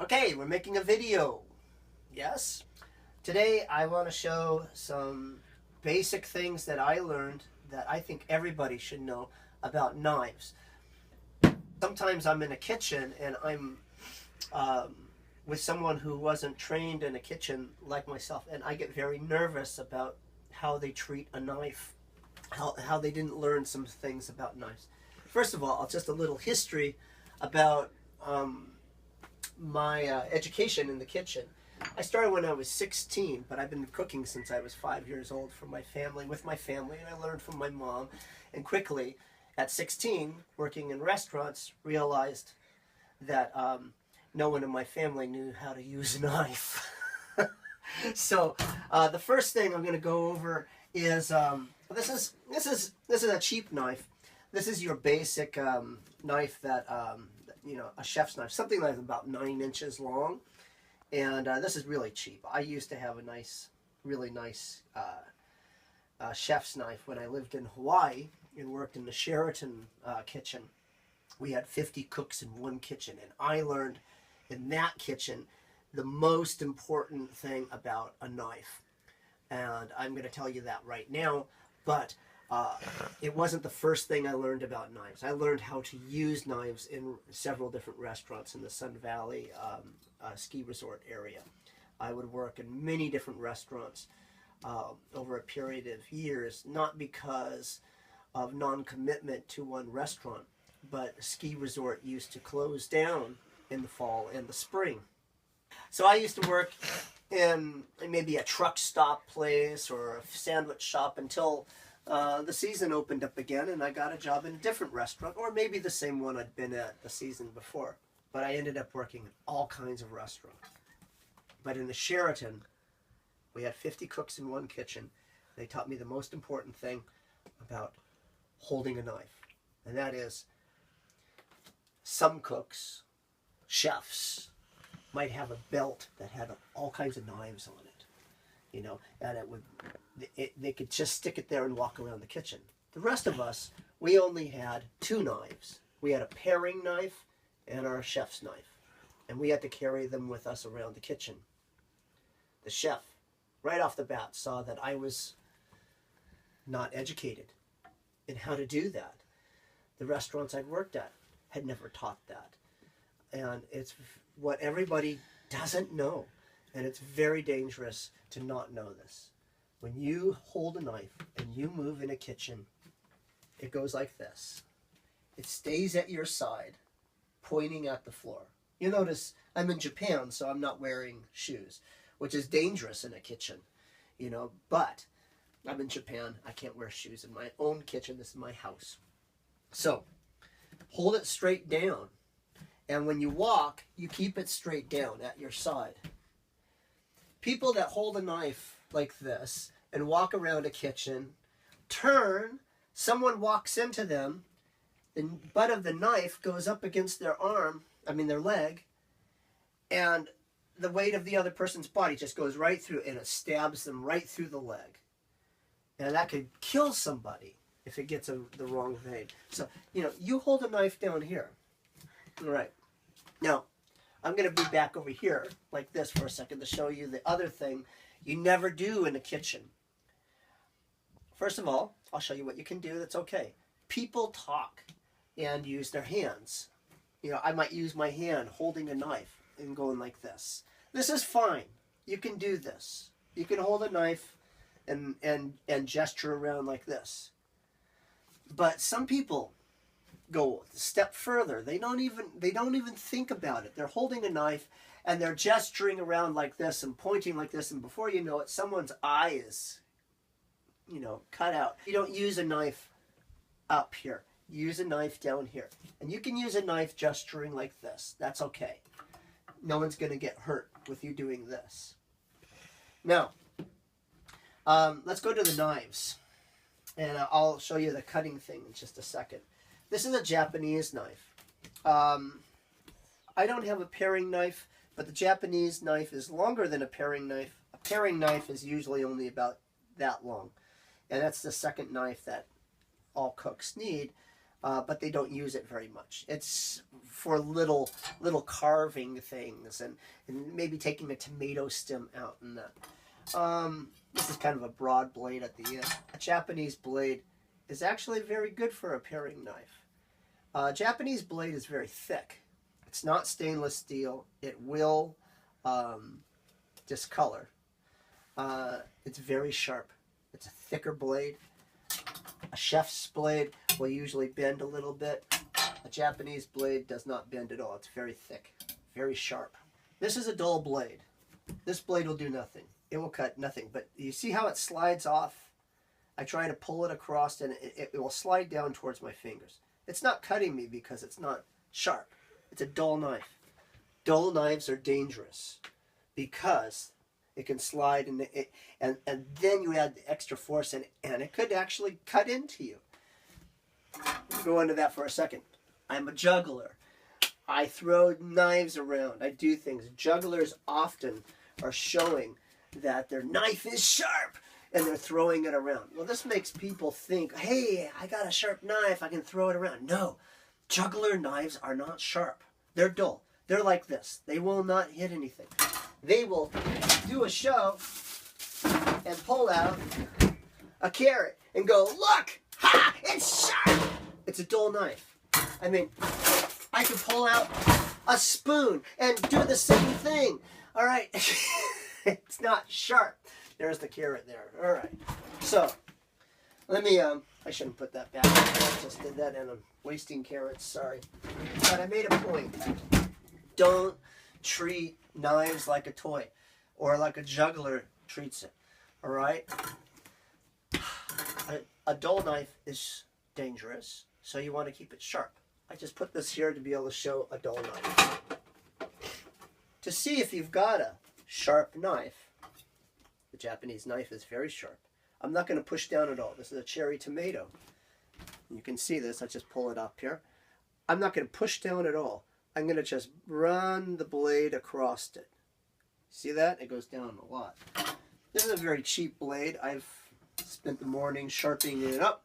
Okay, we're making a video. Yes? Today I want to show some basic things that I learned that I think everybody should know about knives. Sometimes I'm in a kitchen and I'm um, with someone who wasn't trained in a kitchen like myself, and I get very nervous about how they treat a knife, how they didn't learn some things about knives. First of all, just a little history about my education in the kitchen. I started when I was 16, but I've been cooking since I was 5 years old for my family, with my family, and I learned from my mom. And quickly, at 16, working in restaurants, realized that no one in my family knew how to use a knife. So the first thing I'm going to go over is this is a cheap knife. This is your basic knife that a chef's knife, something that's about 9 inches long, and this is really cheap. I used to have a really nice chef's knife when I lived in Hawaii and worked in the Sheraton kitchen. We had 50 cooks in one kitchen, and I learned in that kitchen the most important thing about a knife. And I'm going to tell you that right now, but it wasn't the first thing I learned about knives. I learned how to use knives in several different restaurants in the Sun Valley ski resort area. I would work in many different restaurants over a period of years, not because of non-commitment to one restaurant, but a ski resort used to close down in the fall and the spring. So I used to work in maybe a truck stop place or a sandwich shop until the season opened up again, and I got a job in a different restaurant, or maybe the same one I'd been at the season before. But I ended up working in all kinds of restaurants. But in the Sheraton, we had 50 cooks in one kitchen. They taught me the most important thing about holding a knife, and that is some cooks, chefs, might have a belt that had all kinds of knives on it, and they could just stick it there and walk around the kitchen. The rest of us, we only had 2 knives. We had a paring knife and our chef's knife, and we had to carry them with us around the kitchen. The chef, right off the bat, saw that I was not educated in how to do that. The restaurants I'd worked at had never taught that, and it's what everybody doesn't know, and it's very dangerous to not know this. When you hold a knife and you move in a kitchen, it goes like this. It stays at your side, pointing at the floor. You notice I'm in Japan, so I'm not wearing shoes, which is dangerous in a kitchen, but I'm in Japan. I can't wear shoes in my own kitchen. This is my house. So hold it straight down. And when you walk, you keep it straight down at your side. People that hold a knife like this and walk around a kitchen, turn, someone walks into them, the butt of the knife goes up against their their leg, and the weight of the other person's body just goes right through, and it stabs them right through the leg. And that could kill somebody if it gets the wrong vein. So, you hold a knife down here. All right. Now, I'm going to be back over here like this for a second to show you the other thing you never do in the kitchen. First of all, I'll show you what you can do that's okay. People talk and use their hands. I might use my hand holding a knife and going like this. This is fine. You can do this. You can hold a knife and gesture around like this. But some people go a step further. They don't even think about it. They're holding a knife and they're gesturing around like this and pointing like this, and before you know it, someone's eye is cut out. You don't use a knife up here. You use a knife down here. And you can use a knife gesturing like this. That's okay. No one's going to get hurt with you doing this. Now, let's go to the knives, and I'll show you the cutting thing in just a second. This is a Japanese knife. I don't have a paring knife, but the Japanese knife is longer than a paring knife. A paring knife is usually only about that long, and that's the second knife that all cooks need. but they don't use it very much. It's for little carving things, and maybe taking a tomato stem out and that. This is kind of a broad blade at the end. A Japanese blade is actually very good for a paring knife. Japanese blade is very thick. It's not stainless steel. It will discolor. It's very sharp. It's a thicker blade. A chef's blade will usually bend a little bit. A Japanese blade does not bend at all. It's very thick, very sharp. This is a dull blade. This blade will do nothing. It will cut nothing. But you see how it slides off? I try to pull it across and it will slide down towards my fingers. It's not cutting me because it's not sharp. It's a dull knife. Dull knives are dangerous because it can slide and then you add the extra force and it could actually cut into you. We'll go into that for a second. I'm a juggler. I throw knives around. I do things. Jugglers often are showing that their knife is sharp and they're throwing it around. Well, this makes people think, hey, I got a sharp knife, I can throw it around. No, juggler knives are not sharp. They're dull. They're like this. They will not hit anything. They will do a show and pull out a carrot and go, look, ha, it's sharp. It's a dull knife. I mean, I can pull out a spoon and do the same thing. All right, it's not sharp. There's the carrot there. All right, so let me, I shouldn't put that back. I just did that and I'm wasting carrots, sorry. But I made a point. Don't treat knives like a toy or like a juggler treats it, all right? A dull knife is dangerous, so you want to keep it sharp. I just put this here to be able to show a dull knife. To see if you've got a sharp knife, the Japanese knife is very sharp. I'm not going to push down at all. This is a cherry tomato. You can see this. I just pull it up here. I'm not going to push down at all. I'm going to just run the blade across it. See that? It goes down a lot. This is a very cheap blade. I've spent the morning sharpening it up,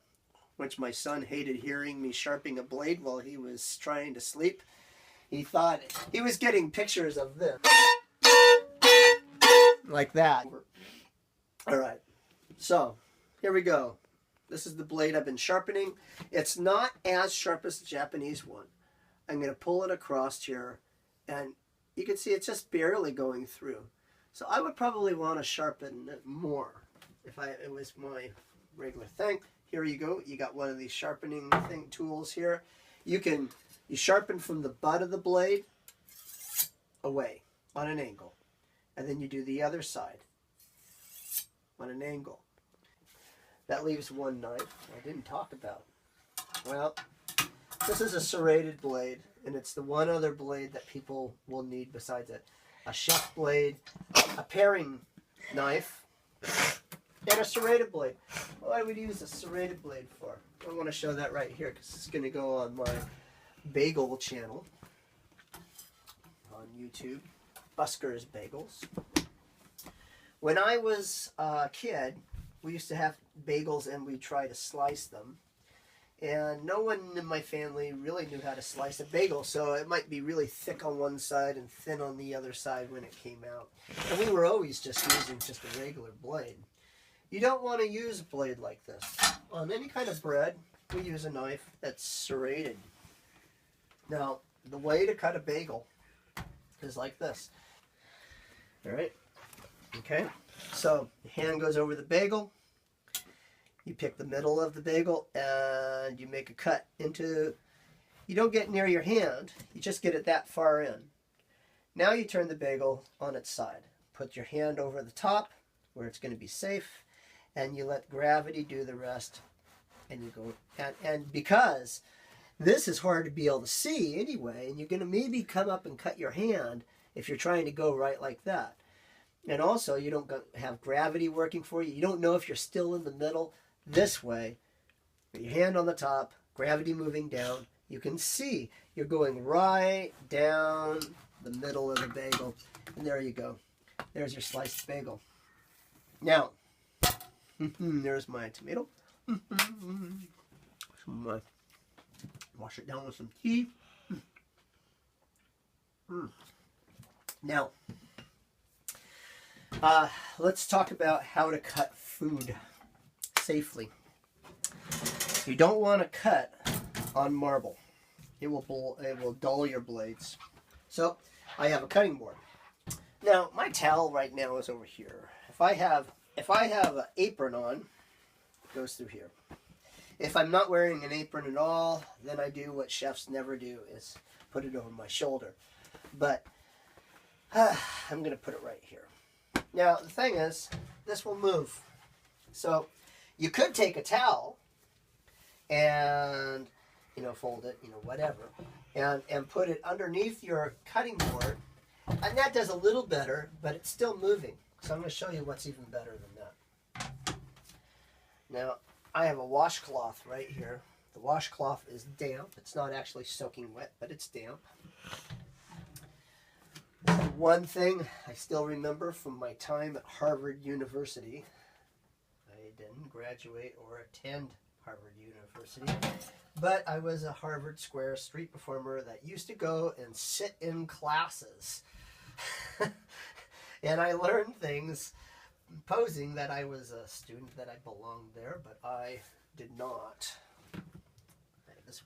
which my son hated hearing me sharpening a blade while he was trying to sleep. He thought he was getting pictures of this. Like that. All right. So, here we go. This is the blade I've been sharpening. It's not as sharp as the Japanese one. I'm going to pull it across here, and you can see it's just barely going through. So I would probably want to sharpen it more if it was my regular thing. Here you go. You got one of these sharpening tools here. You sharpen from the butt of the blade away on an angle. And then you do the other side on an angle. That leaves one knife I didn't talk about. Well, this is a serrated blade, and it's the one other blade that people will need besides it. A chef blade, a paring knife, and a serrated blade. What do we use a serrated blade for? I want to show that right here because it's going to go on my bagel channel on YouTube, Busker's Bagels. When I was a kid, we used to have bagels and we'd try to slice them. And no one in my family really knew how to slice a bagel, so it might be really thick on one side and thin on the other side when it came out. And we were always just using just a regular blade. You don't want to use a blade like this. On any kind of bread, we use a knife that's serrated. Now, the way to cut a bagel is like this. All right? Okay? So, the hand goes over the bagel. You pick the middle of the bagel and you make a cut into, you don't get near your hand, you just get it that far in. Now you turn the bagel on its side. Put your hand over the top where it's going to be safe, and you let gravity do the rest. And you go, and because this is hard to be able to see anyway, and you're going to maybe come up and cut your hand if you're trying to go right like that. And also, you don't have gravity working for you. You don't know if you're still in the middle. This way, with your hand on the top, gravity moving down, you can see you're going right down the middle of the bagel. And there you go. There's your sliced bagel. Now, there's my tomato. My Wash it down with some tea. Now, let's talk about how to cut food safely. You don't want to cut on marble. It will dull your blades. So I have a cutting board. Now my towel right now is over here. If I have an apron on, it goes through here. If I'm not wearing an apron at all, then I do what chefs never do, is put it over my shoulder. But I'm going to put it right here. Now the thing is, this will move. So you could take a towel and, you know, fold it, you know, whatever, and put it underneath your cutting board, and that does a little better, but it's still moving. So I'm going to show you what's even better than that. Now, I have a washcloth right here. The washcloth is damp. It's not actually soaking wet, but it's damp. One thing I still remember from my time at Harvard University, I didn't graduate or attend Harvard University, but I was a Harvard Square street performer that used to go and sit in classes. And I learned things posing that I was a student, that I belonged there, but I did not.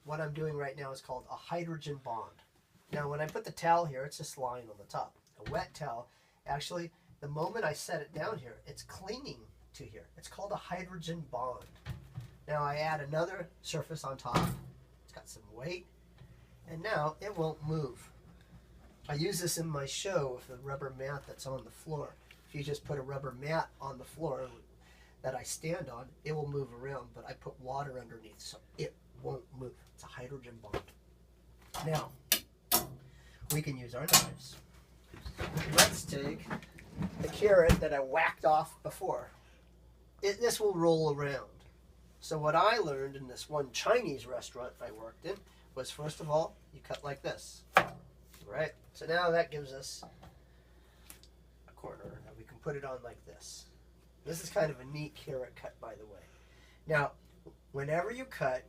What I'm doing right now is called a hydrogen bond. Now when I put the towel here, it's just lying on the top. A wet towel, actually, the moment I set it down here, it's clinging to here. It's called a hydrogen bond. Now I add another surface on top. It's got some weight, and now it won't move. I use this in my show with the rubber mat that's on the floor. If you just put a rubber mat on the floor that I stand on, it will move around, but I put water underneath, so it won't move. It's a hydrogen bond. Now, we can use our knives. Let's take the carrot that I whacked off before. This will roll around. So what I learned in this one Chinese restaurant I worked in was, first of all, you cut like this. Right? So now that gives us a corner, and we can put it on like this. This is kind of a neat carrot cut, by the way. Now, whenever you cut,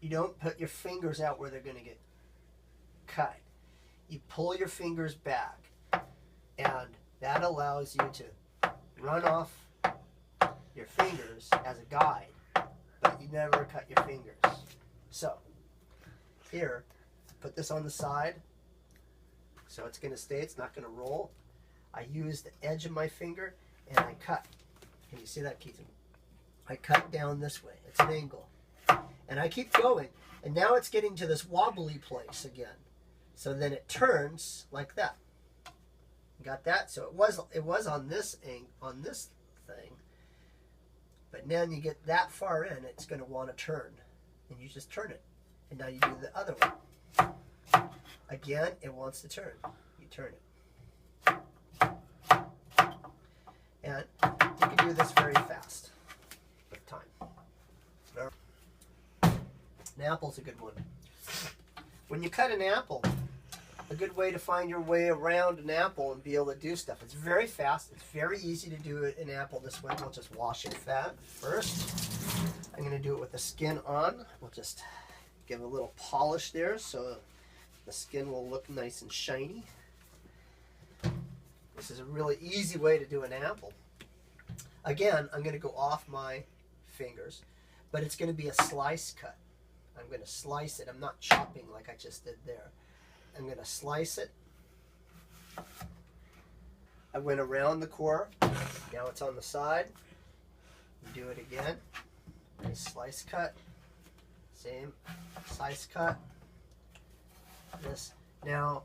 you don't put your fingers out where they're going to get cut. You pull your fingers back, and that allows you to run off your fingers as a guide, but you never cut your fingers. So, here, put this on the side, so it's going to stay, it's not going to roll. I use the edge of my finger, and I cut. Can you see that, Keaton? I cut down this way. It's an angle. And I keep going, and now it's getting to this wobbly place again. So then it turns like that. Got that? So it was on this thing, but then you get that far in, it's going to want to turn, and you just turn it, and now you do the other one. Again, it wants to turn. You turn it, and you can do this very fast with time. An apple's a good one. When you cut an apple, a good way to find your way around an apple and be able to do stuff. It's very fast. It's very easy to do an apple this way. We'll just wash it first. I'm going to do it with the skin on. We'll just give a little polish there so the skin will look nice and shiny. This is a really easy way to do an apple. Again, I'm going to go off my fingers, but it's going to be a slice cut. I'm going to slice it. I'm not chopping like I just did there. I'm going to slice it. I went around the core. Now it's on the side. Do it again. Nice slice cut. Same slice cut. This. Now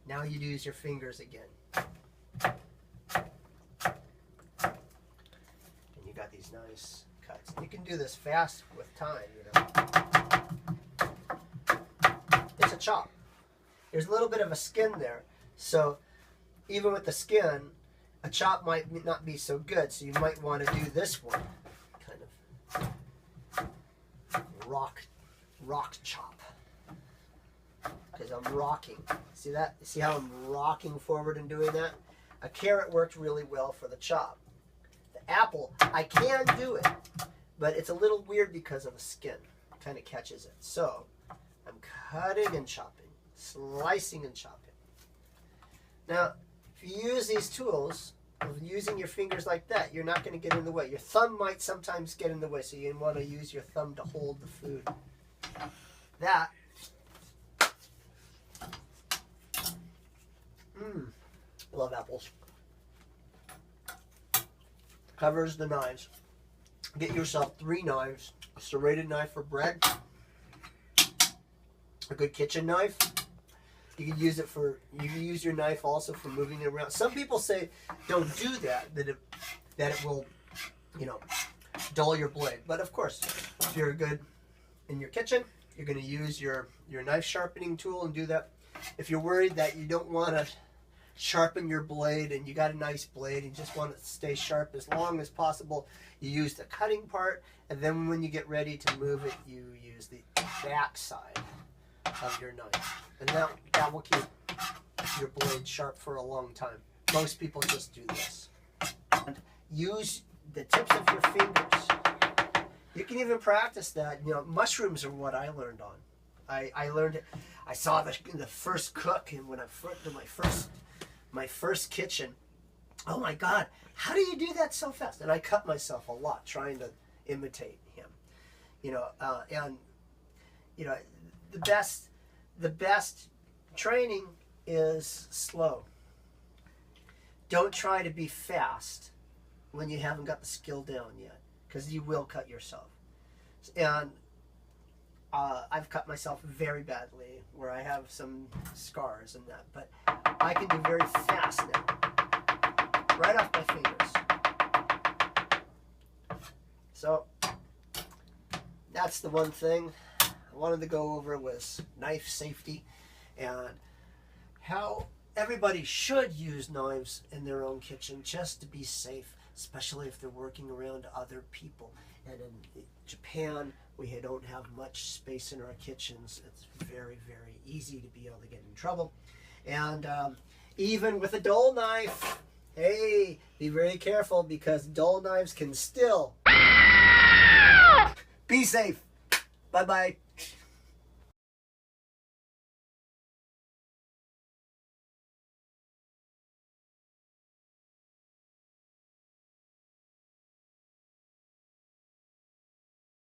you use your fingers again. And you got these nice cuts. You can do this fast with time, you know. It's a chop. There's a little bit of a skin there, so even with the skin, a chop might not be so good, so you might want to do this one, kind of rock chop, because I'm rocking. See that? See how I'm rocking forward and doing that? A carrot worked really well for the chop. The apple, I can do it, but it's a little weird because of the skin. kind of catches it. So I'm cutting and chopping, slicing and chopping. Now, if you use these tools, of using your fingers like that, you're not going to get in the way. Your thumb might sometimes get in the way, so you want to use your thumb to hold the food. That love apples. Covers the knives. Get yourself 3 knives. A serrated knife for bread. A good kitchen knife. You can use it for. You can use your knife also for moving it around. Some people say don't do that. That it will, dull your blade. But of course, if you're good in your kitchen, you're going to use your knife sharpening tool and do that. If you're worried that you don't want to sharpen your blade and you got a nice blade and just want it to stay sharp as long as possible, you use the cutting part, and then when you get ready to move it, you use the back side of your knife, and that will keep your blade sharp for a long time. Most people just do this. And use the tips of your fingers. You can even practice that. Mushrooms are what I learned on. I learned it. I saw the first cook, and when I did my first kitchen, oh my God, how do you do that so fast? And I cut myself a lot trying to imitate him. The best training is slow. Don't try to be fast when you haven't got the skill down yet, because you will cut yourself. And I've cut myself very badly, where I have some scars and that, but I can do very fast now, right off my fingers. So that's the one thing I wanted to go over, was knife safety and how everybody should use knives in their own kitchen just to be safe, especially if they're working around other people. And in Japan, we don't have much space in our kitchens. It's very, very easy to be able to get in trouble. And even with a dull knife, hey, be very careful, because dull knives can still. Be safe. Bye-bye.